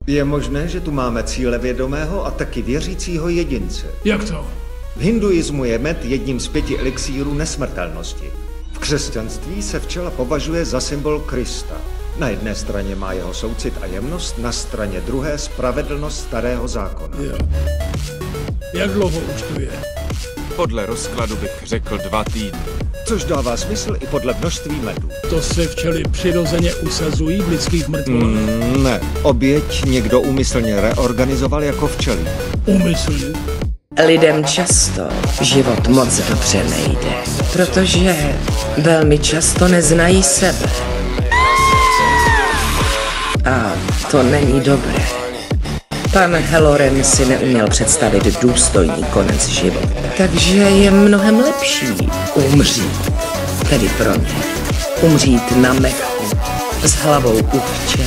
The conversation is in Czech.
Je možné, že tu máme cílevědomého a taky věřícího jedince. Jak to? V hinduismu je med jedním z 5 elixírů nesmrtelnosti. V křesťanství se včela považuje za symbol Krista. Na jedné straně má jeho soucit a jemnost, na straně druhé spravedlnost starého zákona. Jo. Jak dlouho už tu je? Podle rozkladu bych řekl 2 týdny. Což dává smysl i podle množství medu. To se včely přirozeně usazují v lidských mrtvolách? Ne, oběť někdo úmyslně reorganizoval jako včely. Úmyslně? Lidem často život moc dobře nejde, protože velmi často neznají sebe. A to není dobré. Pan Halloran si neuměl představit důstojný konec života, takže je mnohem lepší umřít, tedy pro ně, umřít na mechu, s hlavou u včel.